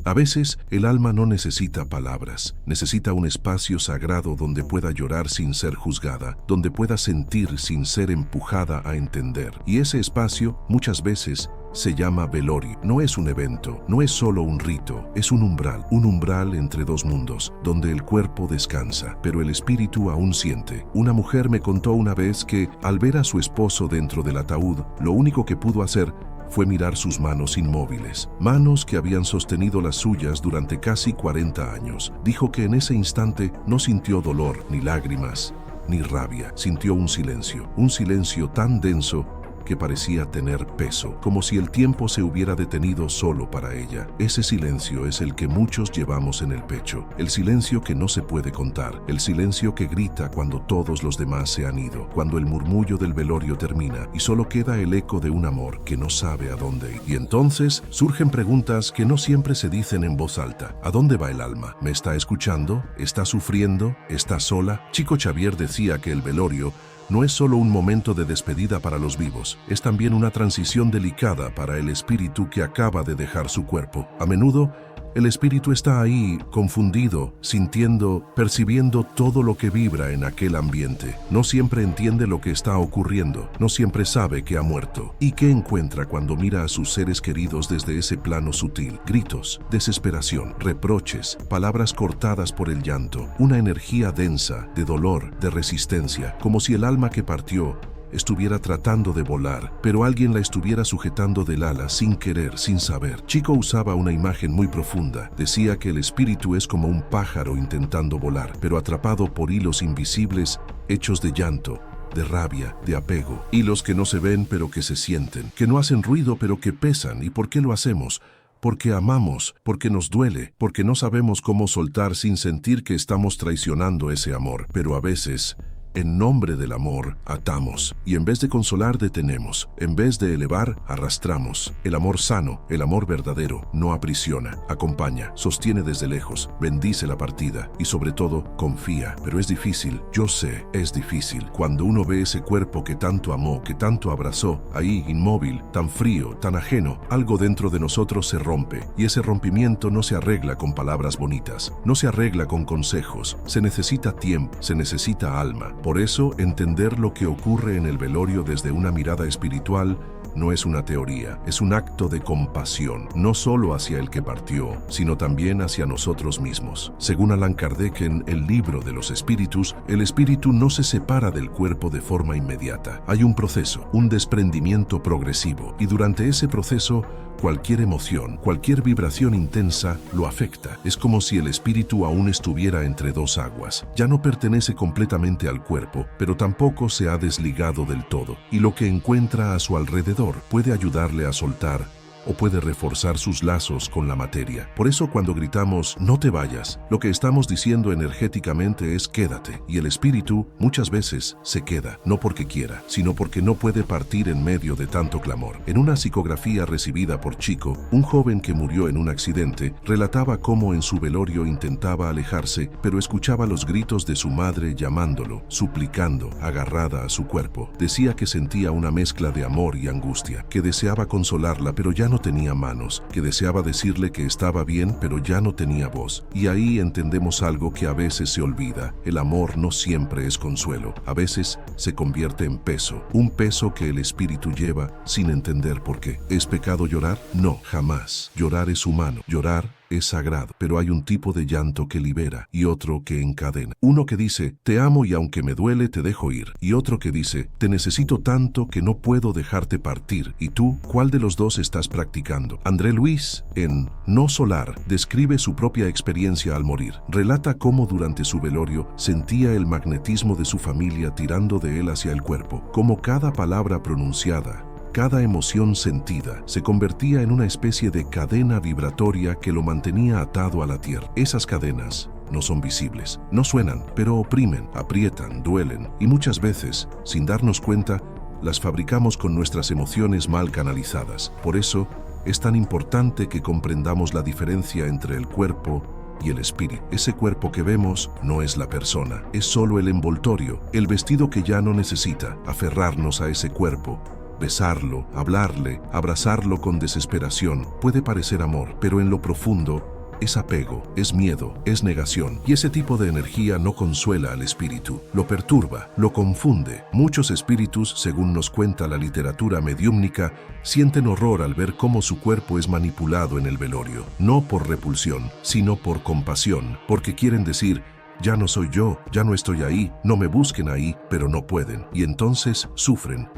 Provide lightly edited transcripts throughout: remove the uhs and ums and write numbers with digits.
A veces, el alma no necesita palabras, necesita un espacio sagrado donde pueda llorar sin ser juzgada, donde pueda sentir sin ser empujada a entender. Y ese espacio, muchas veces, se llama velorio. No es un evento, no es solo un rito, es un umbral entre dos mundos, donde el cuerpo descansa, pero el espíritu aún siente. Una mujer me contó una vez que, al ver a su esposo dentro del ataúd, lo único que pudo hacer fue mirar sus manos inmóviles, manos que habían sostenido las suyas durante casi 40 años. Dijo que en ese instante no sintió dolor, ni lágrimas, ni rabia. Sintió un silencio tan denso que parecía tener peso, como si el tiempo se hubiera detenido solo para ella. Ese silencio es el que muchos llevamos en el pecho, el silencio que no se puede contar, el silencio que grita cuando todos los demás se han ido, cuando el murmullo del velorio termina y solo queda el eco de un amor que no sabe a dónde ir. Y entonces surgen preguntas que no siempre se dicen en voz alta. ¿A dónde va el alma? ¿Me está escuchando? ¿Está sufriendo? ¿Está sola? Chico Xavier decía que el velorio no es solo un momento de despedida para los vivos, es también una transición delicada para el espíritu que acaba de dejar su cuerpo. A menudo, el espíritu está ahí, confundido, sintiendo, percibiendo todo lo que vibra en aquel ambiente. No siempre entiende lo que está ocurriendo, no siempre sabe que ha muerto. ¿Y qué encuentra cuando mira a sus seres queridos desde ese plano sutil? Gritos, desesperación, reproches, palabras cortadas por el llanto, una energía densa, de dolor, de resistencia, como si el alma que partió estuviera tratando de volar, pero alguien la estuviera sujetando del ala sin querer, sin saber. Chico usaba una imagen muy profunda. Decía que el espíritu es como un pájaro intentando volar, pero atrapado por hilos invisibles hechos de llanto, de rabia, de apego. Hilos que no se ven pero que se sienten, que no hacen ruido pero que pesan. ¿Y por qué lo hacemos? Porque amamos, porque nos duele, porque no sabemos cómo soltar sin sentir que estamos traicionando ese amor. Pero a veces, en nombre del amor, atamos, y en vez de consolar, detenemos. En vez de elevar, arrastramos. El amor sano, el amor verdadero, no aprisiona, acompaña, sostiene desde lejos, bendice la partida y sobre todo, confía. Pero es difícil, yo sé, es difícil. Cuando uno ve ese cuerpo que tanto amó, que tanto abrazó, ahí inmóvil, tan frío, tan ajeno, algo dentro de nosotros se rompe, y ese rompimiento no se arregla con palabras bonitas, no se arregla con consejos, se necesita tiempo, se necesita alma. Por eso, entender lo que ocurre en el velorio desde una mirada espiritual no es una teoría, es un acto de compasión, no solo hacia el que partió, sino también hacia nosotros mismos. Según Allan Kardec en El libro de los espíritus, el espíritu no se separa del cuerpo de forma inmediata. Hay un proceso, un desprendimiento progresivo, y durante ese proceso, cualquier emoción, cualquier vibración intensa lo afecta. Es como si el espíritu aún estuviera entre dos aguas. Ya no pertenece completamente al cuerpo, pero tampoco se ha desligado del todo. Y lo que encuentra a su alrededor puede ayudarle a soltar o puede reforzar sus lazos con la materia. Por eso cuando gritamos "no te vayas", lo que estamos diciendo energéticamente es "quédate". Y el espíritu muchas veces se queda, no porque quiera, sino porque no puede partir en medio de tanto clamor. En una psicografía recibida por Chico, un joven que murió en un accidente relataba cómo en su velorio intentaba alejarse, pero escuchaba los gritos de su madre llamándolo, suplicando, agarrada a su cuerpo. Decía que sentía una mezcla de amor y angustia, que deseaba consolarla, pero ya no tenía manos, que deseaba decirle que estaba bien, pero ya no tenía voz. Y ahí entendemos algo que a veces se olvida. El amor no siempre es consuelo. A veces se convierte en peso. Un peso que el espíritu lleva sin entender por qué. ¿Es pecado llorar? No, jamás. Llorar es humano. Llorar es sagrado, pero hay un tipo de llanto que libera y otro que encadena. Uno que dice, te amo y aunque me duele te dejo ir. Y otro que dice, te necesito tanto que no puedo dejarte partir. ¿Y tú, cuál de los dos estás practicando? André Luis, en No Solar, describe su propia experiencia al morir. Relata cómo durante su velorio sentía el magnetismo de su familia tirando de él hacia el cuerpo, cómo cada palabra pronunciada, cada emoción sentida se convertía en una especie de cadena vibratoria que lo mantenía atado a la tierra. Esas cadenas no son visibles, no suenan, pero oprimen, aprietan, duelen y muchas veces, sin darnos cuenta, las fabricamos con nuestras emociones mal canalizadas. Por eso, es tan importante que comprendamos la diferencia entre el cuerpo y el espíritu. Ese cuerpo que vemos no es la persona, es solo el envoltorio, el vestido que ya no necesita. Aferrarnos a ese cuerpo, besarlo, hablarle, abrazarlo con desesperación, puede parecer amor, pero en lo profundo es apego, es miedo, es negación. Y ese tipo de energía no consuela al espíritu, lo perturba, lo confunde. Muchos espíritus, según nos cuenta la literatura mediúmnica, sienten horror al ver cómo su cuerpo es manipulado en el velorio, no por repulsión, sino por compasión, porque quieren decir: ya no soy yo, ya no estoy ahí, no me busquen ahí, pero no pueden. Y entonces sufren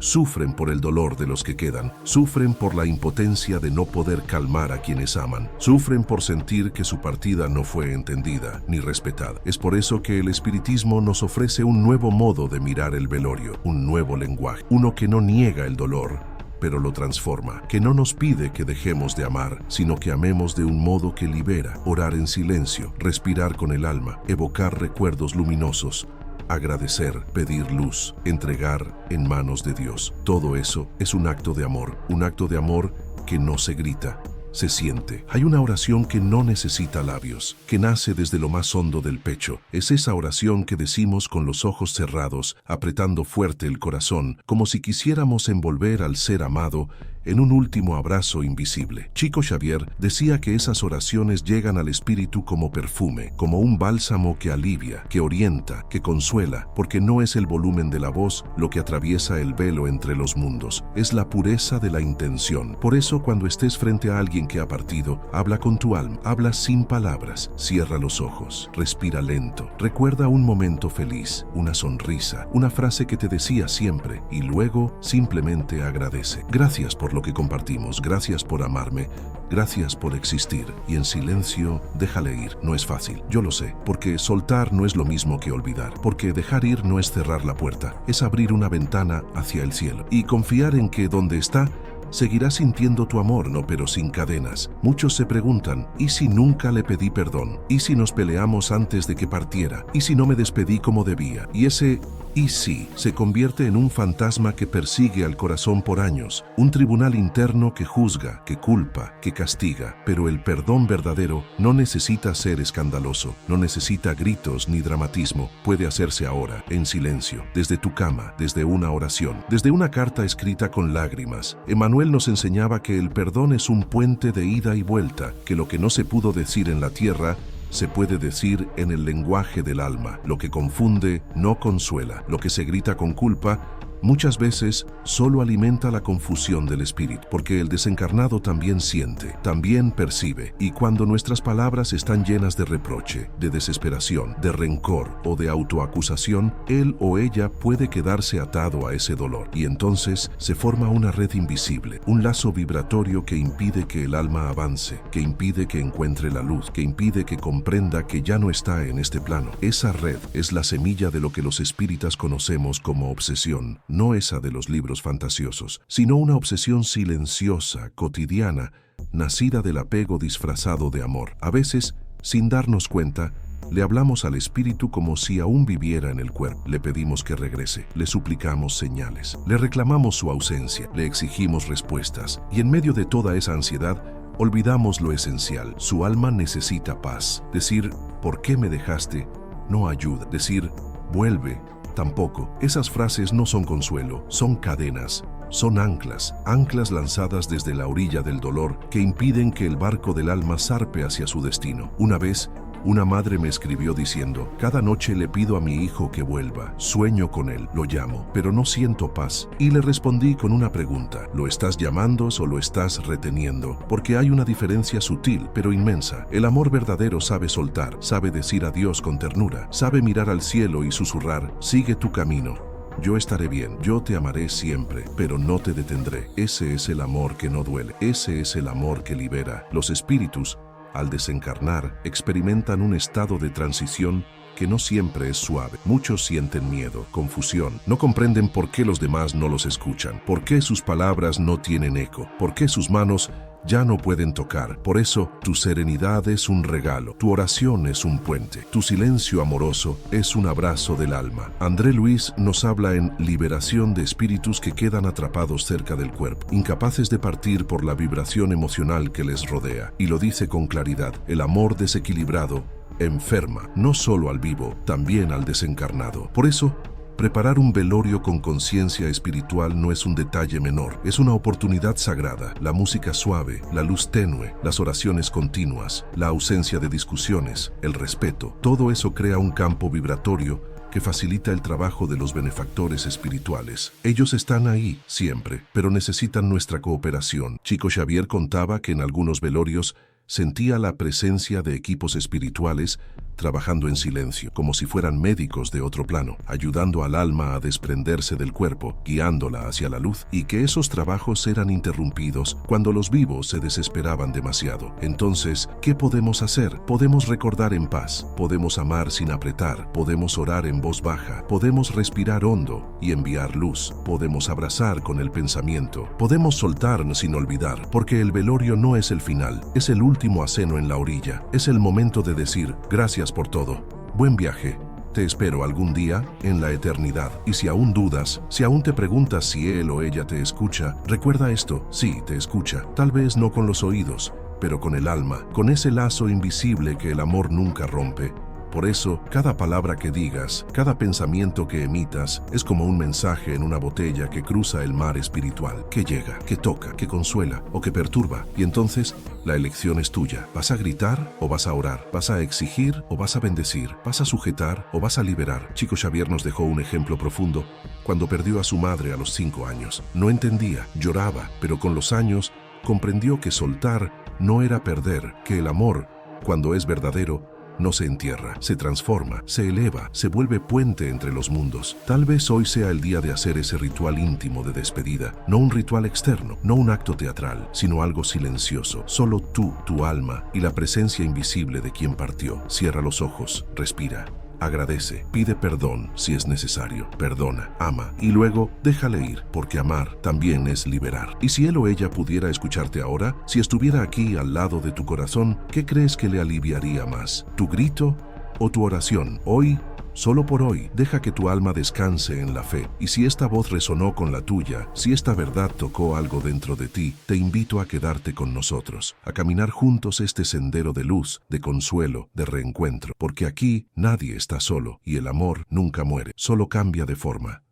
por el dolor de los que quedan, sufren por la impotencia de no poder calmar a quienes aman, sufren por sentir que su partida no fue entendida ni respetada. Es por eso que el espiritismo nos ofrece un nuevo modo de mirar el velorio, un nuevo lenguaje, uno que no niega el dolor, pero lo transforma, que no nos pide que dejemos de amar, sino que amemos de un modo que libera, orar en silencio, respirar con el alma, evocar recuerdos luminosos, agradecer, pedir luz, entregar en manos de Dios. Todo eso es un acto de amor que no se grita, se siente. Hay una oración que no necesita labios, que nace desde lo más hondo del pecho. Es esa oración que decimos con los ojos cerrados, apretando fuerte el corazón, como si quisiéramos envolver al ser amado en un último abrazo invisible. Chico Xavier decía que esas oraciones llegan al espíritu como perfume, como un bálsamo que alivia, que orienta, que consuela, porque no es el volumen de la voz lo que atraviesa el velo entre los mundos, es la pureza de la intención. Por eso, cuando estés frente a alguien que ha partido, habla con tu alma, habla sin palabras, cierra los ojos, respira lento, recuerda un momento feliz, una sonrisa, una frase que te decía siempre, y luego simplemente agradece. Gracias por lo que compartimos, gracias por amarme, gracias por existir, y en silencio déjale ir. No es fácil, yo lo sé, porque soltar no es lo mismo que olvidar, porque dejar ir no es cerrar la puerta, es abrir una ventana hacia el cielo y confiar en que donde está seguirás sintiendo tu amor, no, pero sin cadenas. Muchos se preguntan: ¿y si nunca le pedí perdón? ¿Y si nos peleamos antes de que partiera? ¿Y si no me despedí como debía? Y ese "y sí" se convierte en un fantasma que persigue al corazón por años, un tribunal interno que juzga, que culpa, que castiga. Pero el perdón verdadero no necesita ser escandaloso, no necesita gritos ni dramatismo. Puede hacerse ahora, en silencio, desde tu cama, desde una oración, desde una carta escrita con lágrimas. Emmanuel nos enseñaba que el perdón es un puente de ida y vuelta, que lo que no se pudo decir en la tierra se puede decir en el lenguaje del alma. Lo que confunde no consuela. Lo que se grita con culpa muchas veces solo alimenta la confusión del espíritu, porque el desencarnado también siente, también percibe, y cuando nuestras palabras están llenas de reproche, de desesperación, de rencor o de autoacusación, él o ella puede quedarse atado a ese dolor, y entonces se forma una red invisible, un lazo vibratorio que impide que el alma avance, que impide que encuentre la luz, que impide que comprenda que ya no está en este plano. Esa red es la semilla de lo que los espíritas conocemos como obsesión. No esa de los libros fantasiosos, sino una obsesión silenciosa, cotidiana, nacida del apego disfrazado de amor. A veces, sin darnos cuenta, le hablamos al espíritu como si aún viviera en el cuerpo. Le pedimos que regrese, le suplicamos señales, le reclamamos su ausencia, le exigimos respuestas. Y en medio de toda esa ansiedad, olvidamos lo esencial. Su alma necesita paz. Decir "¿por qué me dejaste?" no ayuda. Decir "vuelve" tampoco. Esas frases no son consuelo, son cadenas, son anclas lanzadas desde la orilla del dolor que impiden que el barco del alma zarpe hacia su destino. Una vez, una madre me escribió diciendo: "Cada noche le pido a mi hijo que vuelva, sueño con él, lo llamo, pero no siento paz". Y le respondí con una pregunta: ¿lo estás llamando o lo estás reteniendo? Porque hay una diferencia sutil, pero inmensa. El amor verdadero sabe soltar, sabe decir adiós con ternura, sabe mirar al cielo y susurrar: "Sigue tu camino. Yo estaré bien, yo te amaré siempre, pero no te detendré". Ese es el amor que no duele, ese es el amor que libera. Los espíritus, al desencarnar, experimentan un estado de transición que no siempre es suave. Muchos sienten miedo, confusión, no comprenden por qué los demás no los escuchan, por qué sus palabras no tienen eco, por qué sus manos ya no pueden tocar. Por eso, tu serenidad es un regalo, tu oración es un puente, tu silencio amoroso es un abrazo del alma. André Luis nos habla en Liberación de espíritus que quedan atrapados cerca del cuerpo, incapaces de partir por la vibración emocional que les rodea. Y lo dice con claridad: el amor desequilibrado enferma, no solo al vivo, también al desencarnado. Por eso, Preparar un velorio con conciencia espiritual no es un detalle menor, es una oportunidad sagrada. La música suave, la luz tenue, las oraciones continuas, la ausencia de discusiones, el respeto, todo eso crea un campo vibratorio que facilita el trabajo de los benefactores espirituales. Ellos están ahí, siempre, pero necesitan nuestra cooperación. Chico Xavier contaba que en algunos velorios sentía la presencia de equipos espirituales trabajando en silencio, como si fueran médicos de otro plano, ayudando al alma a desprenderse del cuerpo, guiándola hacia la luz, y que esos trabajos eran interrumpidos cuando los vivos se desesperaban demasiado. Entonces, ¿qué podemos hacer? Podemos recordar en paz, podemos amar sin apretar, podemos orar en voz baja, podemos respirar hondo y enviar luz, podemos abrazar con el pensamiento, podemos soltarnos sin olvidar, porque el velorio no es el final, es el último aceno en la orilla, es el momento de decir gracias por todo. Buen viaje. Te espero algún día en la eternidad. Y si aún dudas, si aún te preguntas si él o ella te escucha, recuerda esto: sí, te escucha. Tal vez no con los oídos, pero con el alma, con ese lazo invisible que el amor nunca rompe. Por eso, cada palabra que digas, cada pensamiento que emitas, es como un mensaje en una botella que cruza el mar espiritual, que llega, que toca, que consuela o que perturba. Y entonces, la elección es tuya. ¿Vas a gritar o vas a orar? ¿Vas a exigir o vas a bendecir? ¿Vas a sujetar o vas a liberar? Chico Xavier nos dejó un ejemplo profundo cuando perdió a su madre a los 5 años. No entendía, lloraba, pero con los años comprendió que soltar no era perder, que el amor, cuando es verdadero, no se entierra, se transforma, se eleva, se vuelve puente entre los mundos. Tal vez hoy sea el día de hacer ese ritual íntimo de despedida, no un ritual externo, no un acto teatral, sino algo silencioso. Solo tú, tu alma y la presencia invisible de quien partió. Cierra los ojos, respira. Agradece, pide perdón si es necesario, perdona, ama y luego déjale ir, porque amar también es liberar. Y si él o ella pudiera escucharte ahora, si estuviera aquí al lado de tu corazón, ¿qué crees que le aliviaría más? ¿Tu grito o tu oración? Hoy, solo por hoy, deja que tu alma descanse en la fe. Y si esta voz resonó con la tuya, si esta verdad tocó algo dentro de ti, te invito a quedarte con nosotros, a caminar juntos este sendero de luz, de consuelo, de reencuentro, porque aquí nadie está solo y el amor nunca muere, solo cambia de forma.